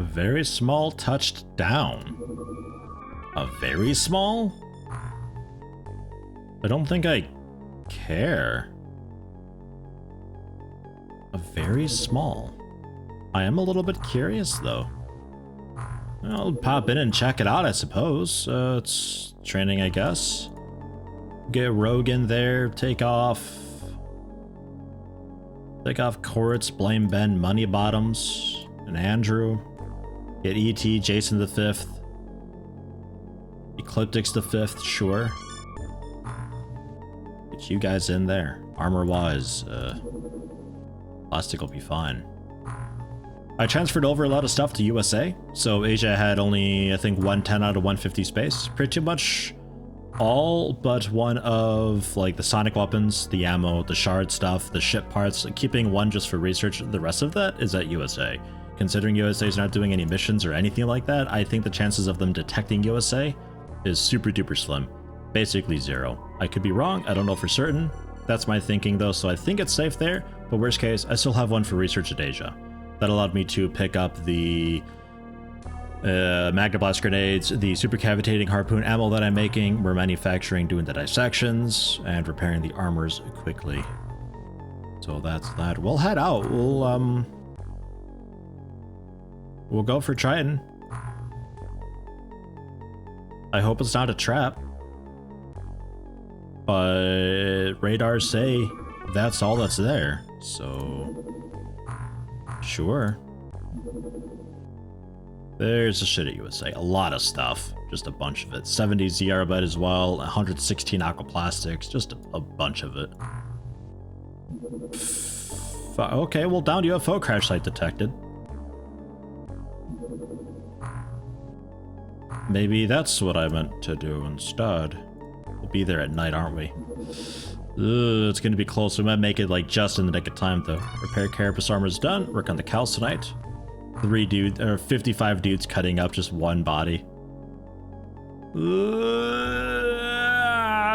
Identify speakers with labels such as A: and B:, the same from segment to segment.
A: Very small touched down. A very small? I don't think I care. A very small. I am a little bit curious though. I'll pop in and check it out, I suppose. It's training, I guess. Get Rogue in there, take off Coritz, Blame Ben, Money Bottoms, and Andrew. Get ET, Jason the 5th. Ecliptics the 5th, sure. Get you guys in there. Armor-wise, plastic will be fine. I transferred over a lot of stuff to USA, so Asia had only, I think, 110 out of 150 space. Pretty much all but one of, like, the sonic weapons, the ammo, the shard stuff, the ship parts, keeping one just for research. The rest of that is at USA. Considering USA is not doing any missions or anything like that, I think the chances of them detecting USA is super duper slim. Basically 0. I could be wrong, I don't know for certain. That's my thinking though, so I think it's safe there, but worst case, I still have one for research at Asia. That allowed me to pick up the Magna Blast grenades, the super cavitating harpoon ammo that I'm making. We're manufacturing, doing the dissections, and repairing the armors quickly. So that's that. We'll head out. We'll go for Triton. I hope it's not a trap. But radars say that's all that's there, so sure. There's a shit at USA. A lot of stuff. Just a bunch of it. 70 ZR as well. 116 aquaplastics. Just a bunch of it. Okay, well, downed UFO crash site detected. Maybe that's what I meant to do instead. We'll be there at night, aren't we? Ugh, it's gonna be close. We might make it like just in the nick of time though. Repair carapace armor's done. Work on the cows tonight. 55 dudes cutting up just one body.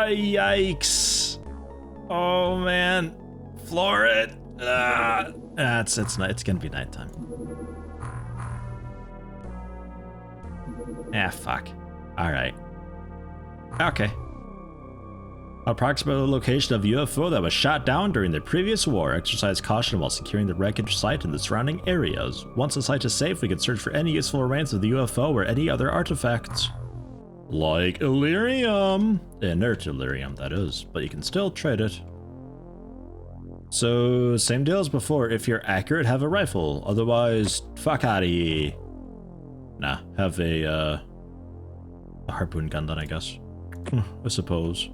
A: Yikes! Oh man, floor it. It's gonna be nighttime. Ah, fuck. All right. Okay. Approximate location of UFO that was shot down during the previous war. Exercise caution while securing the wreckage site and the surrounding areas. Once the site is safe, we can search for any useful remains of the UFO or any other artifacts. Like Illyrium. Inert Illyrium, that is, but you can still trade it. So, same deal as before. If you're accurate, have a rifle. Otherwise, fuck outta here. Nah, have a harpoon gun then, I guess. I suppose.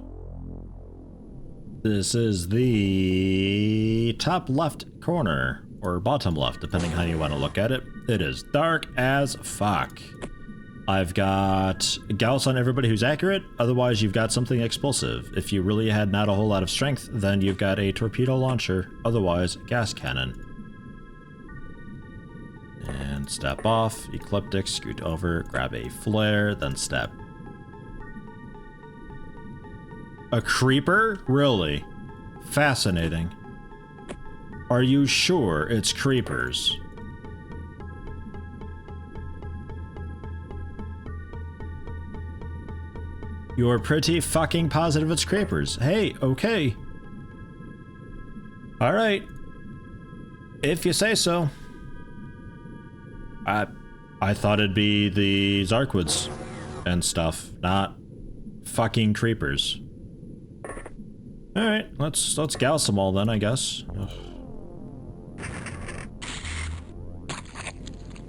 A: This is the top left corner, or bottom left, depending how you want to look at it. It is dark as fuck. I've got Gauss on everybody who's accurate, otherwise you've got something explosive. If you really had not a whole lot of strength, then you've got a torpedo launcher, otherwise gas cannon. And step off, ecliptic, scoot over, grab a flare, then step. A creeper? Really? Fascinating. Are you sure it's creepers? You're pretty fucking positive it's creepers. Hey, okay. Alright. If you say so. I thought it'd be the Zarkwoods and stuff, not fucking creepers. Alright, let's gauss them all then, I guess. Ugh.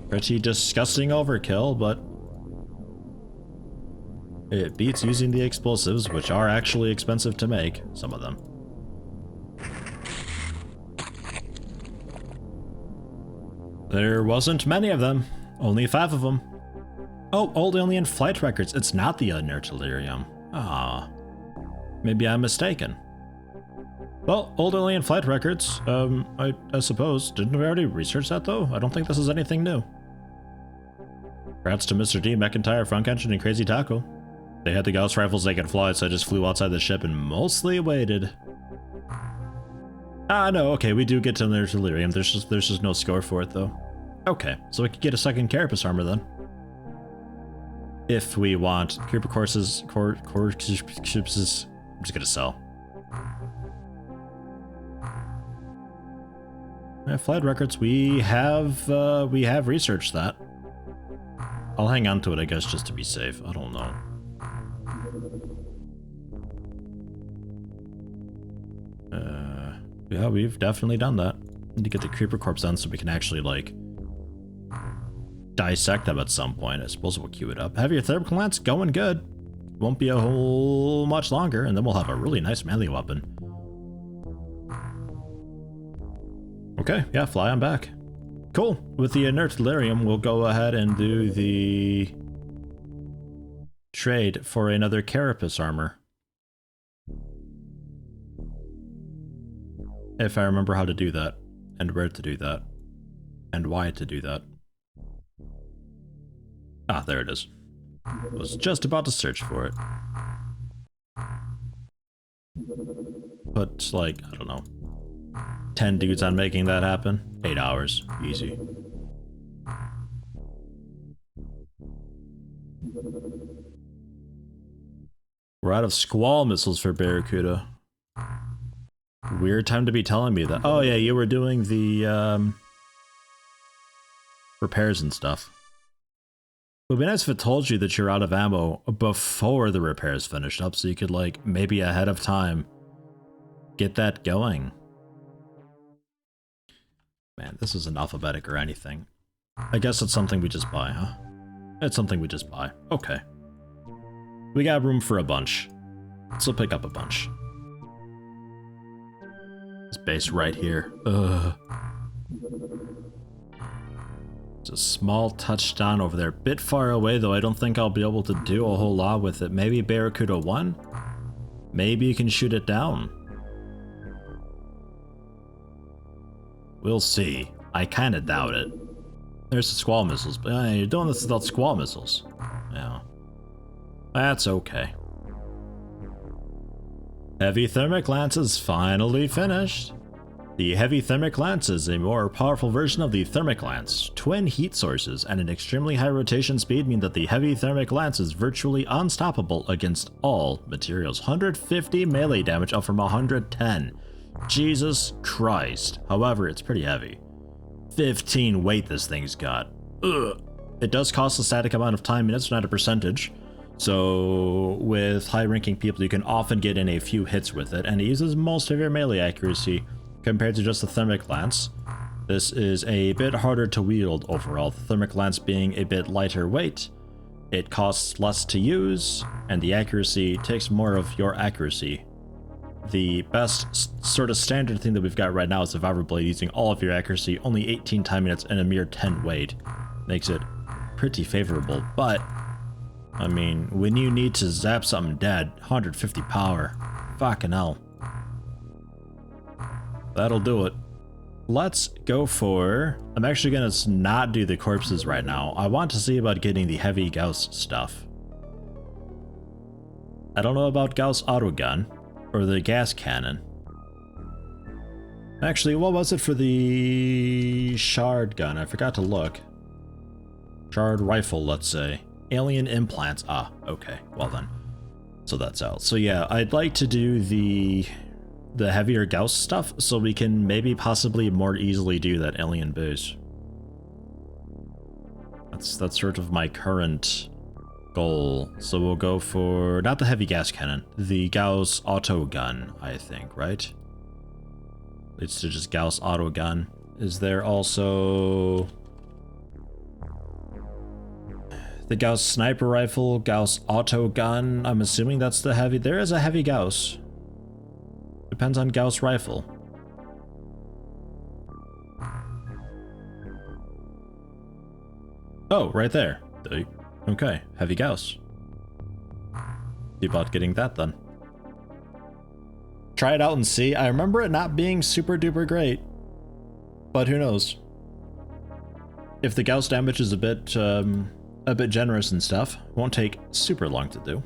A: Pretty disgusting overkill, but it beats using the explosives, which are actually expensive to make, some of them. There wasn't many of them, only 5 of them. Oh, old alien flight records, it's not the inert Illyrium. Ah, maybe I'm mistaken. Well, old alien flight records, I suppose. Didn't we already research that though? I don't think this is anything new. Congrats to Mr. D, McIntyre, Frunk Engine, and Crazy Taco. They had the Gauss rifles they could fly, so I just flew outside the ship and mostly waited. Ah, no, okay, we do get to inert Illyrium. There's just no score for it though. Okay, so we could get a second carapace armor then. If we want creeper courses, I'm just gonna sell. Flight records, we have researched that. I'll hang on to it, I guess, just to be safe. I don't know. Yeah, we've definitely done that. Need to get the creeper corpse done so we can actually, like, dissect them at some point. I suppose we'll queue it up. Heavier thermal lance going good. Won't be a whole much longer, and then we'll have a really nice melee weapon. Okay, yeah, fly on back. Cool. With the inert delirium, we'll go ahead and do the trade for another carapace armor. If I remember how to do that, and where to do that, and why to do that. Ah, there it is. Was just about to search for it. Put, like, I don't know, 10 dudes on making that happen. 8 hours. Easy. We're out of squall missiles for Barracuda. Weird time to be telling me that. Oh yeah, you were doing the repairs and stuff. It would be nice if it told you that you're out of ammo before the repairs finished up, so you could, like, maybe ahead of time get that going. Man, this isn't alphabetic or anything. I guess it's something we just buy, huh? It's something we just buy. Okay. We got room for a bunch. So pick up a bunch. This base right here. Ugh. It's a small touchdown over there. Bit far away, though. I don't think I'll be able to do a whole lot with it. Maybe Barracuda 1? Maybe you can shoot it down. We'll see. I kinda doubt it. There's the squall missiles, but you're doing this without squall missiles. Yeah. That's okay. Heavy thermic lance is finally finished. The heavy thermic lance is a more powerful version of the thermic lance. Twin heat sources and an extremely high rotation speed mean that the heavy thermic lance is virtually unstoppable against all materials. 150 melee damage up from 110. Jesus Christ. However, it's pretty heavy. 15 weight this thing's got. Ugh. It does cost a static amount of time minutes, not a percentage. So with high ranking people, you can often get in a few hits with it, and it uses most of your melee accuracy compared to just the thermic lance. This is a bit harder to wield overall, the thermic lance being a bit lighter weight. It costs less to use, and the accuracy takes more of your accuracy. The best sort of standard thing that we've got right now is the Survivor Blade using all of your accuracy, only 18 time minutes and a mere 10 weight. Makes it pretty favorable, but I mean, when you need to zap something dead, 150 power, fucking hell. That'll do it. Let's go for... I'm actually gonna not do the corpses right now. I want to see about getting the heavy Gauss stuff. I don't know about Gauss autogun or the gas cannon. Actually, what was it for the shard gun? I forgot to look. Shard rifle, let's say. Alien implants. Ah, okay. Well then. So that's out. So yeah, I'd like to do the heavier Gauss stuff so we can maybe possibly more easily do that alien base. That's sort of my current goal. So we'll go for not the heavy gas cannon, the Gauss auto gun, I think, right? It's to just Gauss auto gun. Is there also the Gauss sniper rifle, Gauss auto gun? I'm assuming that's the heavy. There is a heavy Gauss. Depends on Gauss rifle. Oh, right there. Okay, heavy Gauss. See about getting that then. Try it out and see. I remember it not being super duper great, but who knows? If the Gauss damage is a bit generous and stuff, won't take super long to do.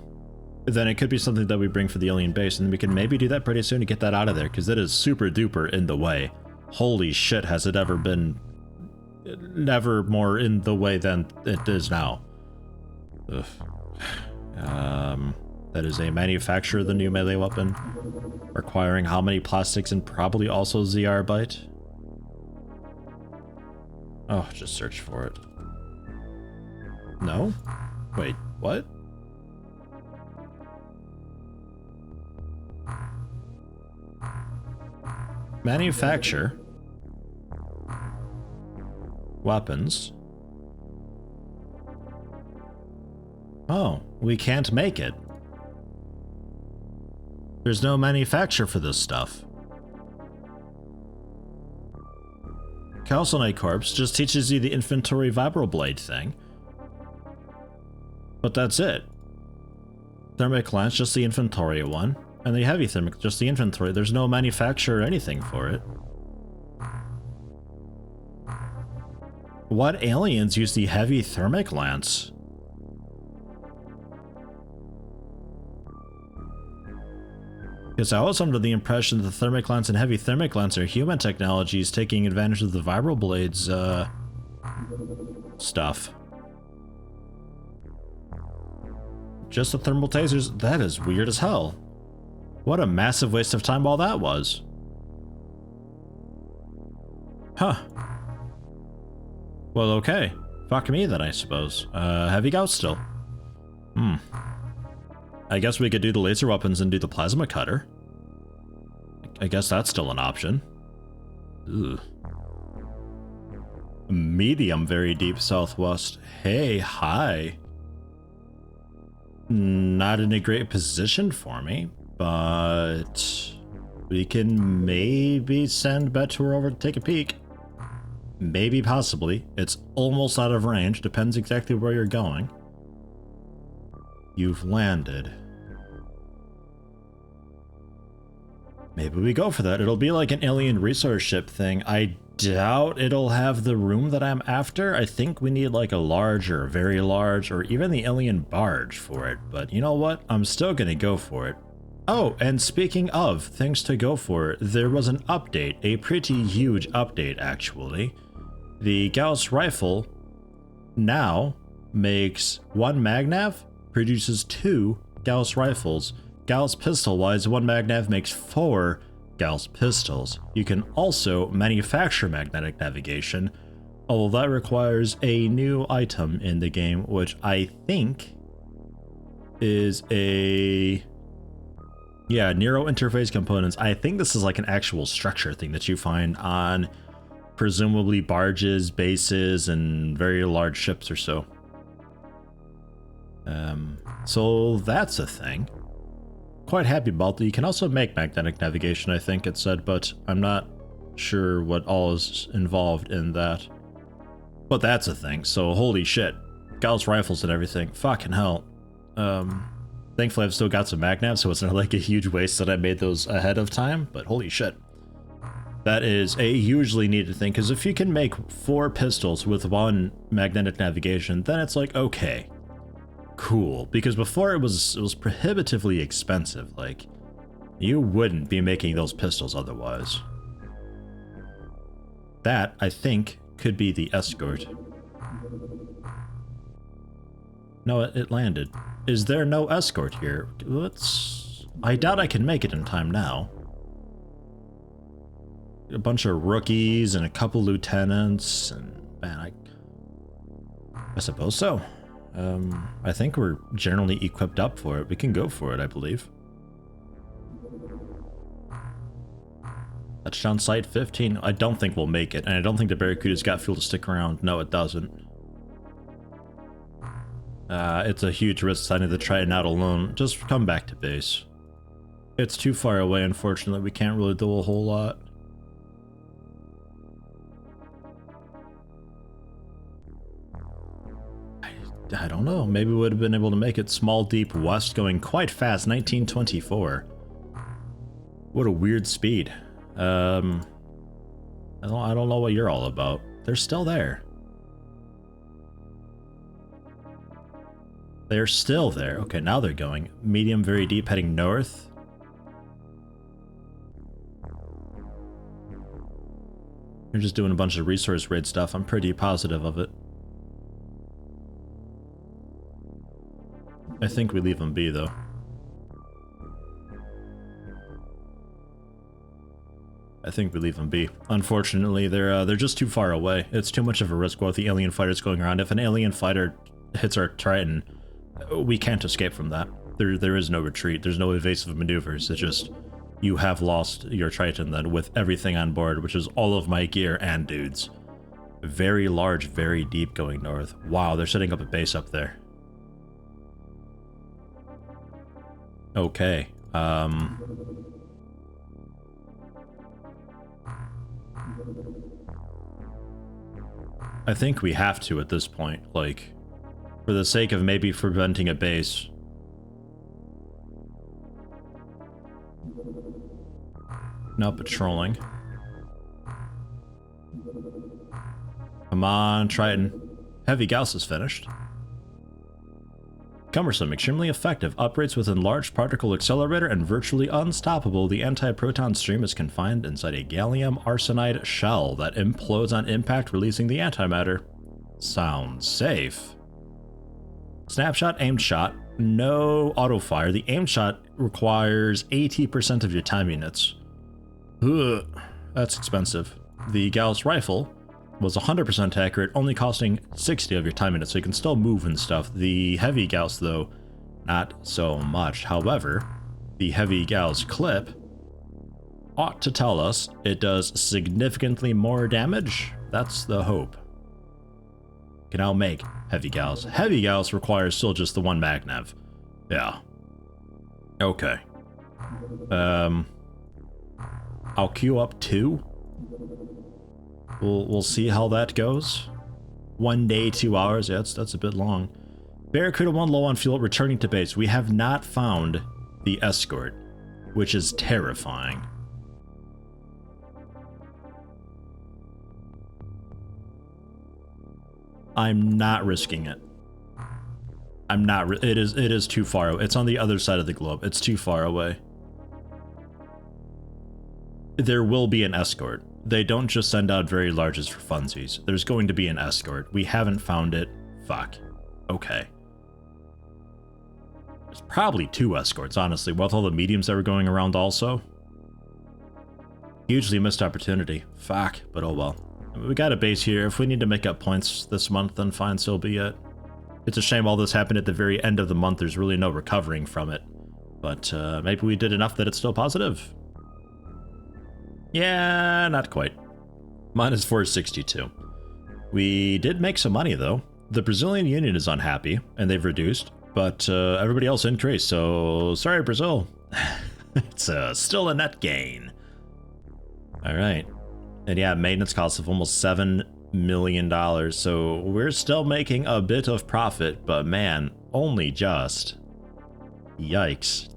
A: Then it could be something that we bring for the alien base, and we can maybe do that pretty soon to get that out of there, because it is super duper in the way. Holy shit, has it ever been never more in the way than it is now. Ugh. That is a manufacture of the new melee weapon, requiring how many plastics and probably also ZR byte. Oh, just search for it. No? Wait, what? Manufacture weapons. Oh, we can't make it. There's no manufacturer for this stuff. Calcinite Corps just teaches you the inventory vibroblade thing. But that's it. Thermic Lance, just the inventory one. And the heavy thermic, just the inventory. There's no manufacturer or anything for it. What aliens use the heavy thermic lance? Because I was under the impression that the thermic lance and heavy thermic lance are human technologies taking advantage of the vibroblades, stuff. Just the thermal tasers? That is weird as hell. What a massive waste of time all that was. Huh. Well, okay. Fuck me then, I suppose. Heavy gauss still. I guess we could do the laser weapons and do the plasma cutter. I guess that's still an option. Ugh. Medium very deep southwest. Hey, hi. Not in a great position for me, but we can maybe send Betur over to take a peek. Maybe, possibly. It's almost out of range, depends exactly where you're going. You've landed. Maybe we go for that. It'll be like an alien resource ship thing. I doubt it'll have the room that I'm after. I think we need like a large or a very large or even the alien barge for it. But you know what? I'm still gonna go for it. Oh, and speaking of things to go for, there was an update, a pretty huge update actually. The Gauss rifle now makes one magnav, produces 2 Gauss rifles. Gauss pistol-wise, one magnav makes 4 Gauss pistols. You can also manufacture magnetic navigation, although that requires a new item in the game, which I think is a... yeah, Neuro interface components. I think this is like an actual structure thing that you find on presumably barges, bases, and very large ships or so. So that's a thing. Quite happy about that. You can also make magnetic navigation, I think it said, but I'm not sure what all is involved in that. But that's a thing, so holy shit. Gauss rifles and everything. Fucking hell. Thankfully I've still got some magnavs, so it's not like a huge waste that I made those ahead of time, but holy shit. That is a hugely needed thing, because if you can make 4 pistols with 1 magnetic navigation, then it's like, okay. Cool, because before it was prohibitively expensive. Like, you wouldn't be making those pistols otherwise. That, I think, could be the escort. No, it landed. Is there no escort here? I doubt I can make it in time now. A bunch of rookies and a couple lieutenants, and man, I suppose so. I think we're generally equipped up for it. We can go for it, I believe. Touchdown site 15. I don't think we'll make it, and I don't think the Barracuda's got fuel to stick around. No, it doesn't. It's a huge risk deciding to try it out alone. Just come back to base. It's too far away, unfortunately. We can't really do a whole lot. I don't know, maybe we would have been able to make it small deep west going quite fast, 1924. What a weird speed. I don't know what you're all about. They're still there. They're still there. Okay, now they're going. Medium, very deep, heading north. They're just doing a bunch of resource raid stuff. I'm pretty positive of it. I think we leave them be, though. I think we leave them be. Unfortunately, they're just too far away. It's too much of a risk with the alien fighters going around. If an alien fighter hits our Triton, we can't escape from that. There is no retreat. There's no evasive maneuvers. It's just, you have lost your Triton then with everything on board, which is all of my gear and dudes. Very large, very deep going north. Wow, they're setting up a base up there. Okay. I think we have to at this point, like, for the sake of maybe preventing a base. Now patrolling. Come on, Triton. Heavy Gauss is finished. Cumbersome, extremely effective, operates with enlarged particle accelerator and virtually unstoppable. The anti-proton stream is confined inside a gallium arsenide shell that implodes on impact, releasing the antimatter. Sounds safe. Snapshot, aimed shot, no auto fire. The aimed shot requires 80% of your time units. Ugh, that's expensive. The Gauss rifle was 100% accurate, only costing 60 of your time units, so you can still move and stuff. The heavy Gauss, though, not so much. However, the heavy Gauss clip ought to tell us it does significantly more damage. That's the hope. Can now make heavy Gauss. Heavy Gauss requires still just the one magnav. Yeah. Okay. I'll queue up 2. We'll see how that goes. 1 day, 2 hours. Yeah, that's a bit long. Barracuda 1 low on fuel, returning to base. We have not found the escort, which is terrifying. I'm not risking it. I'm not. It is too far away. It's on the other side of the globe. It's too far away. There will be an escort. They don't just send out very larges for funsies. There's going to be an escort. We haven't found it. Fuck. Okay. There's probably 2 escorts, honestly, with all the mediums that were going around also. Hugely missed opportunity. Fuck, but oh well. We got a base here. If we need to make up points this month, then fine, so be it. It's a shame all this happened at the very end of the month. There's really no recovering from it. But maybe we did enough that it's still positive. Yeah, not quite. Minus 462. We did make some money, though. The Brazilian Union is unhappy, and they've reduced, but everybody else increased, so sorry, Brazil. It's still a net gain. All right. And yeah, maintenance costs of almost $7 million, so we're still making a bit of profit, but man, only just. Yikes.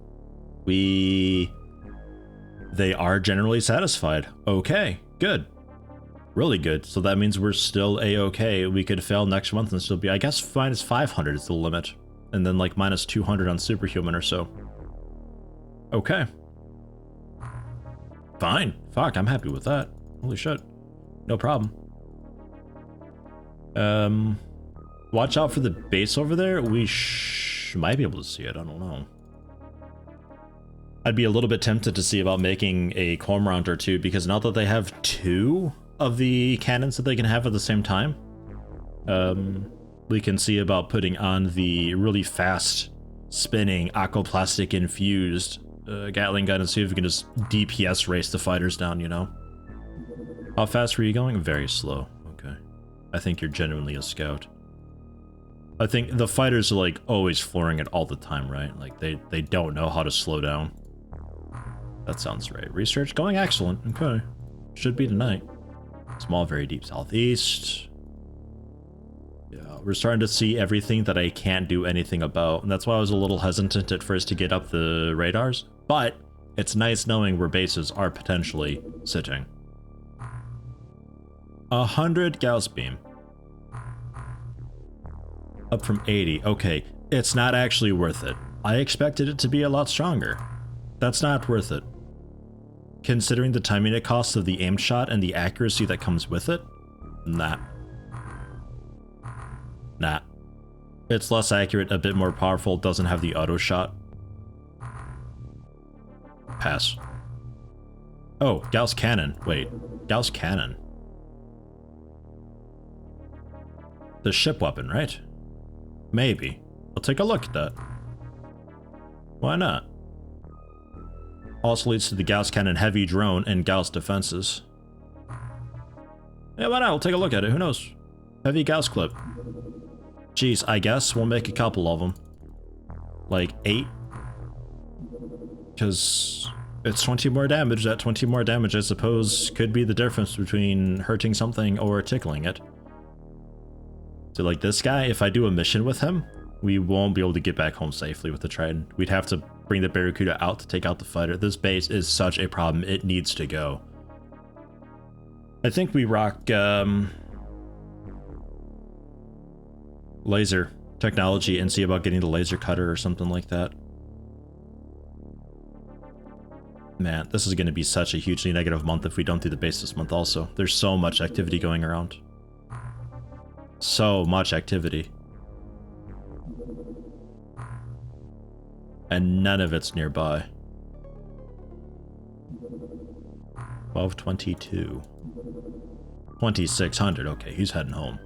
A: They are generally satisfied. Okay, good. Really good. So that means we're still a-okay. We could fail next month and still be, I guess, minus 500 is the limit. And then like minus 200 on Superhuman or so. Okay. Fine. Fuck, I'm happy with that. Holy shit. No problem. Watch out for the base over there. We might be able to see it. I don't know. I'd be a little bit tempted to see about making a cormorant or 2, because now that they have 2 of the cannons that they can have at the same time, we can see about putting on the really fast spinning aquaplastic infused Gatling gun and see if we can just DPS race the fighters down, you know? How fast were you going? Very slow. Okay. I think you're genuinely a scout. I think the fighters are like always flooring it all the time, right? Like they don't know how to slow down. That sounds right. Research going excellent. Okay. Should be tonight. Small, very deep southeast. Yeah, we're starting to see everything that I can't do anything about. And that's why I was a little hesitant at first to get up the radars. But it's nice knowing where bases are potentially sitting. 100 Gauss beam. Up from 80. Okay, it's not actually worth it. I expected it to be a lot stronger. That's not worth it. considering the timing it costs of the aim shot and the accuracy that comes with it, nah. Nah. It's less accurate, a bit more powerful, doesn't have the auto shot. Pass. Oh, Gauss Cannon. Wait, Gauss Cannon. The ship weapon, right? Maybe. I'll take a look at that. Why not? Also leads to the Gauss Cannon heavy drone and Gauss defenses. Yeah, why not? We'll take a look at it. Who knows? Heavy Gauss clip. Jeez, I guess we'll make a couple of them. Like 8. Because it's 20 more damage. That 20 more damage, I suppose, could be the difference between hurting something or tickling it. So like this guy, if I do a mission with him, we won't be able to get back home safely with the Trident. We'd have to bring the Barracuda out to take out the fighter. This base is such a problem. It needs to go. I think we rock laser technology and see about getting the laser cutter or something like that. Man, this is going to be such a hugely negative month if we don't do the base this month also. There's so much activity going around. So much activity. And none of it's nearby. 1222. 2600. Okay, he's heading home.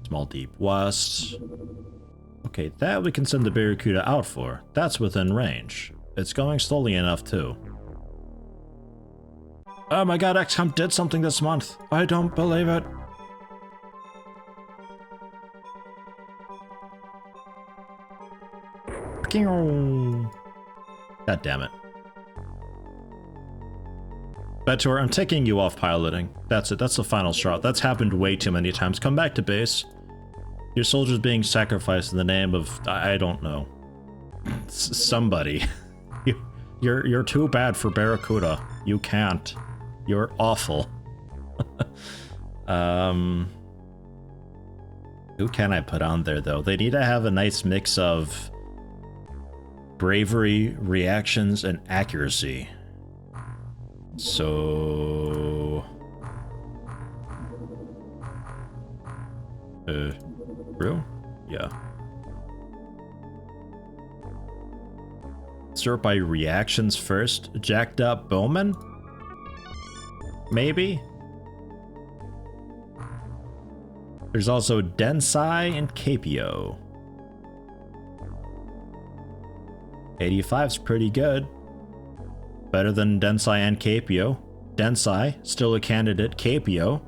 A: Small deep west. Okay, that we can send the Barracuda out for. That's within range. It's going slowly enough too. Oh my god, XCOM did something this month. I don't believe it. God damn it. Betor, I'm taking you off piloting. That's it, that's the final straw. That's happened way too many times. Come back to base. Your soldiers being sacrificed in the name of, I don't know. Somebody. You're too bad for Barracuda. You can't. You're awful. Who can I put on there though? They need to have a nice mix of bravery, reactions, and accuracy. So... real? Yeah. Sort by reactions first. Jacked up Bowman? Maybe? There's also Densai and Capio. 85's pretty good. Better than Densai and Capio. Densai, still a candidate. Capio.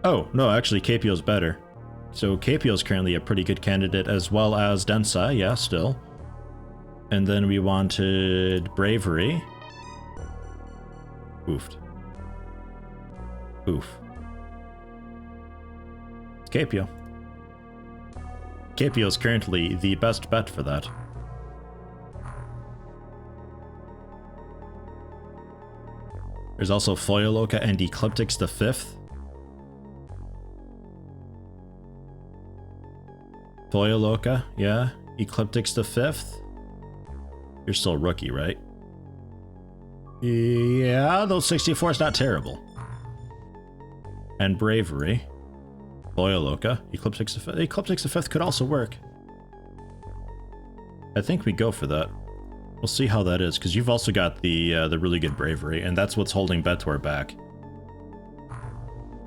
A: Oh, no, actually Capio's better. So Capio's currently a pretty good candidate as well as Densai, yeah, still. And then we wanted Bravery. Oofed. Oof. It's Capio. Capio's currently the best bet for that. There's also Foyoloka and Ecliptics the 5th. Foyoloka, yeah. Ecliptics the 5th. You're still a rookie, right? Yeah, those 64's not terrible. And Bravery. Foyoloka. Ecliptics the 5th. Ecliptics the 5th could also work. I think we go for that. We'll see how that is, because you've also got the really good Bravery, and that's what's holding Betor back.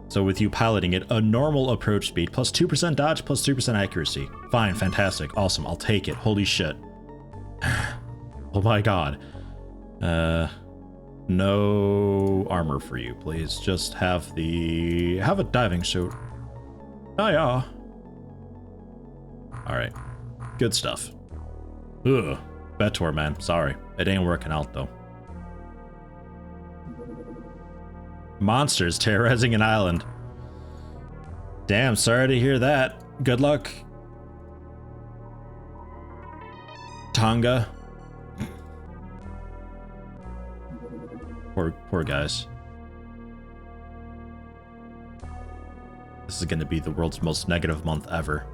A: So with you piloting it, a normal approach speed, plus 2% dodge, plus 3% accuracy. Fine, fantastic, awesome, I'll take it. Holy shit. Oh my god. No armor for you, please. Just have a diving suit. Oh yeah. Alright. Good stuff. Ugh. Betor, man. Sorry. It ain't working out, though. Monsters terrorizing an island. Damn, sorry to hear that. Good luck. Tonga. Poor guys. This is going to be the world's most negative month ever.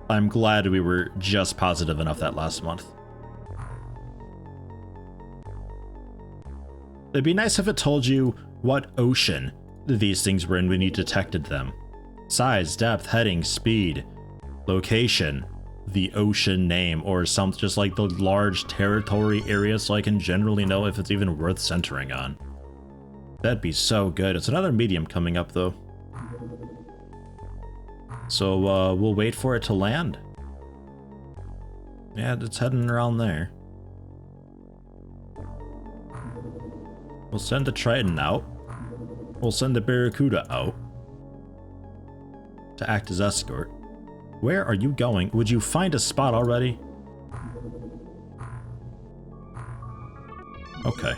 A: I'm glad we were just positive enough that last month. It'd be nice if it told you what ocean these things were in when you detected them. Size, depth, heading, speed, location, the ocean name, or something, just like the large territory area, so I can generally know if it's even worth centering on. That'd be so good. It's another medium coming up though. So we'll wait for it to land. Yeah, it's heading around there. We'll send the Triton out. We'll send the Barracuda out to act as escort. Where are you going? Would you find a spot already? Okay.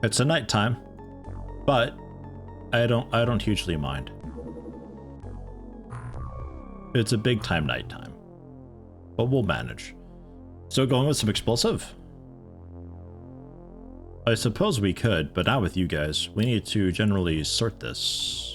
A: It's a nighttime, but I don't hugely mind. It's a big time nighttime, but we'll manage. So going with some explosive? I suppose we could, but not with you guys. We need to generally sort this.